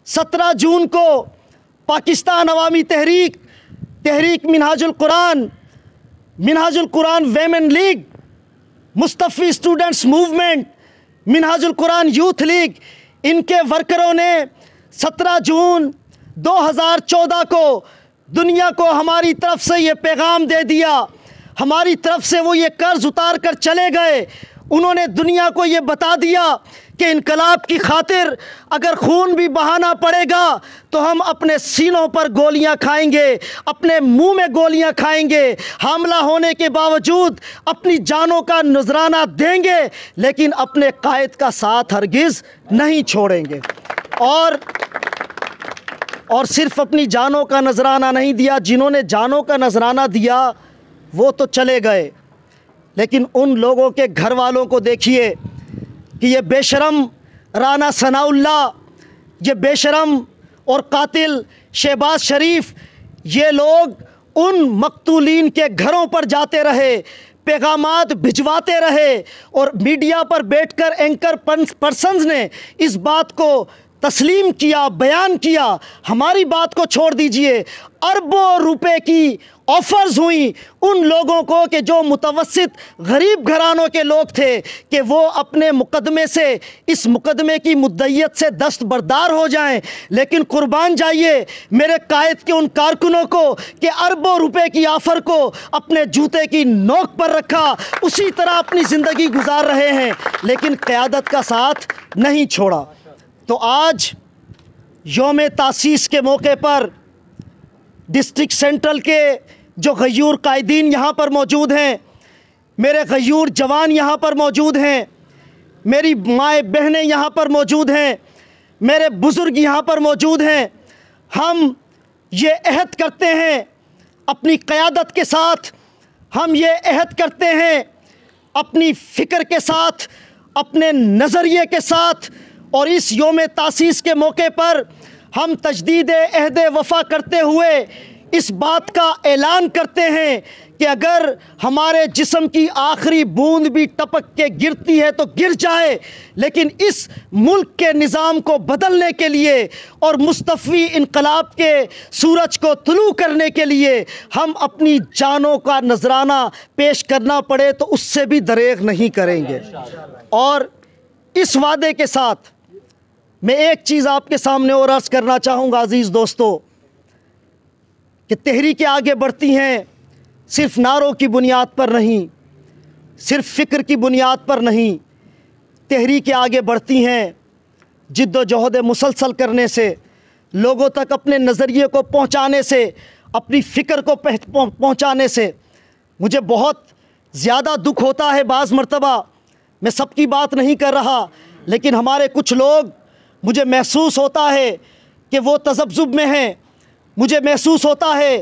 17 जून को Pakistan Awami Tehreek, Tehreek Minhajul Quran women league, Mustafavi students movement, Minhajul Quran youth league, इनके वर्करों ने 17 जून 2014 को दुनिया को हमारी तरफ से ये पैगाम दे दिया। हमारी तरफ से वो ये कर्ज उतार कर चले गए। उन्होंने दुनिया को ये बता दिया कि इनकलाब की खातिर अगर खून भी बहाना पड़ेगा तो हम अपने सीनों पर गोलियां खाएंगे, अपने मुंह में गोलियां खाएंगे, हमला होने के बावजूद अपनी जानों का नजराना देंगे, लेकिन अपने कायद का साथ हरगिज़ नहीं छोड़ेंगे। और सिर्फ अपनी जानों का नजराना नहीं दिया, जिन्होंने जानों का नजराना दिया वो तो चले गए, लेकिन उन लोगों के घर वालों को देखिए कि ये बेशरम राना सनाउल्लाह, ये बेशरम और कातिल शहबाज शरीफ, ये लोग उन मकतूलीन के घरों पर जाते रहे, पैगामात भिजवाते रहे और मीडिया पर बैठकर एंकर पर्सन्स ने इस बात को तस्लीम किया, बयान किया। हमारी बात को छोड़ दीजिए, अरबों रुपए की ऑफ़र्स हुई उन लोगों को कि जो मुतवस्सित गरीब घरानों के लोग थे कि वो अपने मुकदमे से, इस मुकदमे की मुद्दइयत से दस्तबरदार हो जाएं। लेकिन कुर्बान जाइए मेरे कायद के उन कारकुनों को कि अरबों रुपए की ऑफ़र को अपने जूते की नोक पर रखा, उसी तरह अपनी ज़िंदगी गुजार रहे हैं, लेकिन क़यादत का साथ नहीं छोड़ा। तो आज यौम तासीस के मौके पर डिस्ट्रिक्ट सेंट्रल के जो गयूर कायदीन यहाँ पर मौजूद हैं, मेरे गयूर जवान यहाँ पर मौजूद हैं, मेरी माएँ बहनें यहाँ पर मौजूद हैं, मेरे बुज़ुर्ग यहाँ पर मौजूद हैं, हम ये अहद करते हैं अपनी क़यादत के साथ, हम ये अहद करते हैं अपनी फ़िक्र के साथ, अपने नज़रिए के साथ, और इस यौम तासीस के मौके पर हम तजदीद अहद वफ़ा करते हुए इस बात का ऐलान करते हैं कि अगर हमारे जिस्म की आखिरी बूंद भी टपक के गिरती है तो गिर जाए, लेकिन इस मुल्क के निज़ाम को बदलने के लिए और मुस्तफ़ी इनकलाब के सूरज को तुलू करने के लिए हम अपनी जानों का नजराना पेश करना पड़े तो उससे भी दरेग नहीं करेंगे। और इस वादे के साथ मैं एक चीज़ आपके सामने और अर्ज़ करना चाहूँगा अज़ीज़ दोस्तों, कि तहरीकें आगे बढ़ती हैं सिर्फ नारों की बुनियाद पर नहीं, सिर्फ फ़िक्र की बुनियाद पर नहीं, तहरीकें आगे बढ़ती हैं जिद्दोजहद मुसलसल करने से, लोगों तक अपने नज़रिए को पहुँचाने से, अपनी फ़िक्र को पहुँचाने से। मुझे बहुत ज़्यादा दुख होता है बाज़ मरतबा, मैं सबकी बात नहीं कर रहा, लेकिन हमारे कुछ लोग, मुझे महसूस होता है कि वो तज़ब्ज़ुब में हैं, मुझे महसूस होता है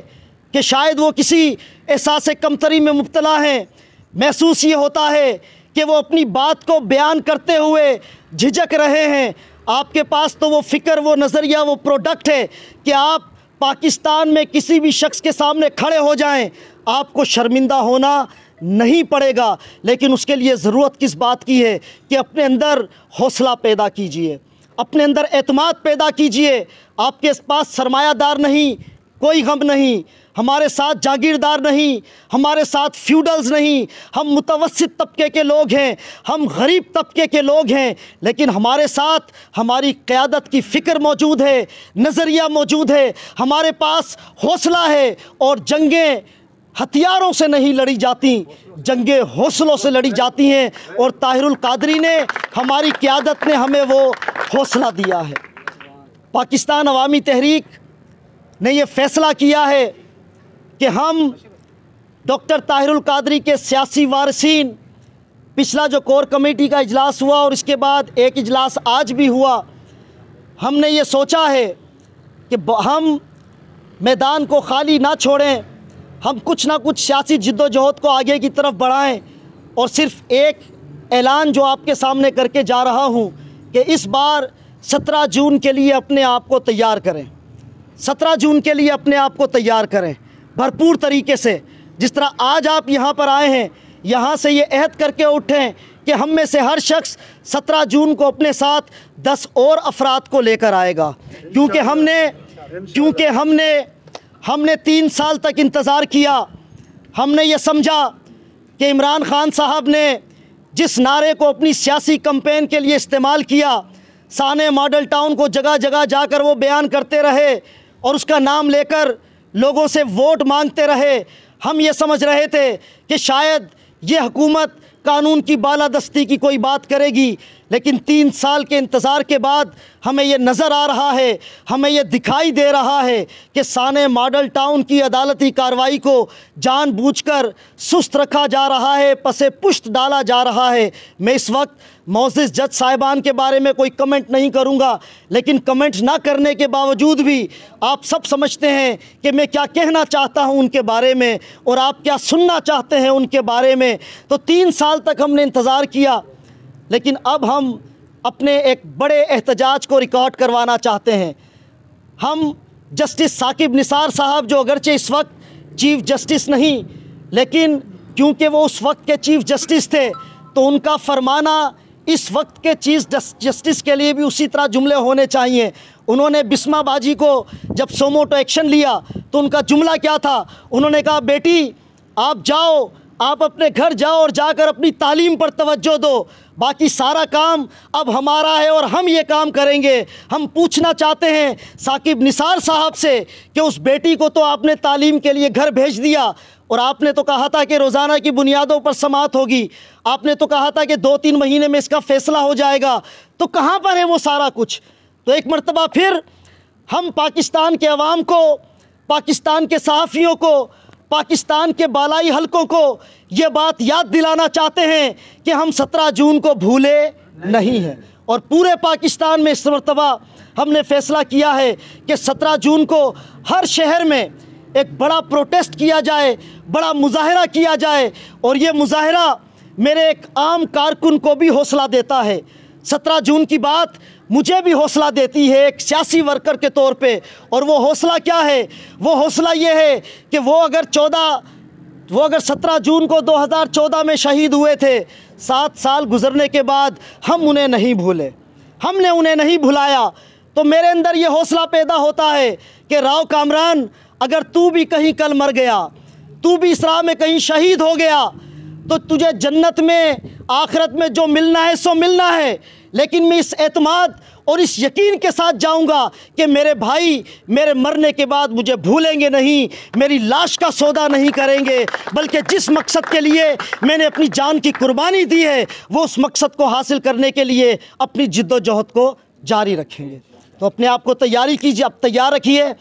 कि शायद वो किसी एहसास कमतरी में मुब्तला हैं, महसूस ये होता है कि वो अपनी बात को बयान करते हुए झिझक रहे हैं। आपके पास तो वो फ़िक्र, वो नज़रिया, वो प्रोडक्ट है कि आप पाकिस्तान में किसी भी शख्स के सामने खड़े हो जाएं, आपको शर्मिंदा होना नहीं पड़ेगा, लेकिन उसके लिए ज़रूरत किस बात की है कि अपने अंदर हौसला पैदा कीजिए, अपने अंदर एतमाद पैदा कीजिए। आपके पास सरमायादार नहीं, कोई गम नहीं, हमारे साथ जागीरदार नहीं, हमारे साथ फ्यूडल्स नहीं, हम मुतवस्सित तबके के लोग हैं, हम गरीब तबके के लोग हैं, लेकिन हमारे साथ हमारी क़यादत की फ़िक्र मौजूद है, नज़रिया मौजूद है, हमारे पास हौसला है। और जंगें हथियारों से नहीं लड़ी जाती, जंगें हौसलों से लड़ी जाती हैं, और ताहिरुल कादरी ने, हमारी क़यादत ने हमें वो हौसला दिया है। पाकिस्तान अवामी तहरीक ने ये फ़ैसला किया है कि हम डॉक्टर ताहिरुल कादरी के सियासी वारिसीन, पिछला जो कोर कमेटी का इजलास हुआ और इसके बाद एक इजलास आज भी हुआ, हमने ये सोचा है कि हम मैदान को खाली ना छोड़ें, हम कुछ ना कुछ सियासी जिद्दोजहद को आगे की तरफ बढ़ाएं। और सिर्फ़ एक ऐलान जो आपके सामने करके जा रहा हूं कि इस बार 17 जून के लिए अपने आप को तैयार करें, 17 जून के लिए अपने आप को तैयार करें भरपूर तरीके से। जिस तरह आज आप यहाँ पर आए हैं, यहाँ से ये अहद करके उठें कि हम में से हर शख्स 17 जून को अपने साथ 10 और अफराद को लेकर आएगा। क्योंकि हमने 3 साल तक इंतज़ार किया। हमने ये समझा कि इमरान खान साहब ने जिस नारे को अपनी सियासी कैंपेन के लिए इस्तेमाल किया, साने मॉडल टाउन को जगह जगह जाकर वो बयान करते रहे और उसका नाम लेकर लोगों से वोट मांगते रहे। हम ये समझ रहे थे कि शायद ये हुकूमत कानून की बालादस्ती की कोई बात करेगी, लेकिन 3 साल के इंतज़ार के बाद हमें ये नज़र आ रहा है, हमें ये दिखाई दे रहा है कि साने मॉडल टाउन की अदालती कार्रवाई को जानबूझकर सुस्त रखा जा रहा है, पसे पुश्त डाला जा रहा है। मैं इस वक्त मोअज़्ज़िज़ जज साहिबान के बारे में कोई कमेंट नहीं करूंगा, लेकिन कमेंट ना करने के बावजूद भी आप सब समझते हैं कि मैं क्या कहना चाहता हूं उनके बारे में और आप क्या सुनना चाहते हैं उनके बारे में। तो 3 साल तक हमने इंतज़ार किया, लेकिन अब हम अपने एक बड़े एहतजाज को रिकॉर्ड करवाना चाहते हैं। हम जस्टिस साकिब निसार साहब, जो अगरचे इस वक्त चीफ़ जस्टिस नहीं, लेकिन क्योंकि वो उस वक्त के चीफ़ जस्टिस थे तो उनका फरमाना इस वक्त के चीफ़ जस्टिस के लिए भी उसी तरह जुमले होने चाहिए। उन्होंने बिस्मा बाजी को जब सोमोटो एक्शन लिया तो उनका जुमला क्या था? उन्होंने कहा, बेटी आप जाओ, आप अपने घर जाओ और जाकर अपनी तालीम पर तवज्जो दो, बाकी सारा काम अब हमारा है और हम ये काम करेंगे। हम पूछना चाहते हैं साकिब निसार साहब से कि उस बेटी को तो आपने तालीम के लिए घर भेज दिया और आपने तो कहा था कि रोज़ाना की बुनियादों पर समाअत होगी, आपने तो कहा था कि 2-3 महीने में इसका फ़ैसला हो जाएगा, तो कहाँ पर है वो सारा कुछ? तो एक मरतबा फिर हम पाकिस्तान के अवाम को, पाकिस्तान के सहाफ़ियों को, पाकिस्तान के बालाई हलकों को ये बात याद दिलाना चाहते हैं कि हम 17 जून को भूले नहीं हैं। और पूरे पाकिस्तान में इस मरतबा हमने फ़ैसला किया है कि 17 जून को हर शहर में एक बड़ा प्रोटेस्ट किया जाए, बड़ा मुजाहरा किया जाए। और ये मुजाहरा मेरे एक आम कारकुन को भी हौसला देता है। 17 जून की बात मुझे भी हौसला देती है एक सियासी वर्कर के तौर पे। और वो हौसला क्या है? वो हौसला ये है कि वो अगर 17 जून को 2014 में शहीद हुए थे, 7 साल गुजरने के बाद हम उन्हें नहीं भूले, हमने उन्हें नहीं भुलाया। तो मेरे अंदर ये हौसला पैदा होता है कि राव कामरान, अगर तू भी कहीं कल मर गया, तू भी इस राह में कहीं शहीद हो गया, तो तुझे जन्नत में, आखिरत में जो मिलना है सो मिलना है। लेकिन मैं इस एतमाद और इस यकीन के साथ जाऊंगा कि मेरे भाई मेरे मरने के बाद मुझे भूलेंगे नहीं, मेरी लाश का सौदा नहीं करेंगे, बल्कि जिस मकसद के लिए मैंने अपनी जान की कुर्बानी दी है वो उस मकसद को हासिल करने के लिए अपनी जिद्दोजहद को जारी रखेंगे। तो अपने आप को तैयारी कीजिए, अब तैयार रखिए।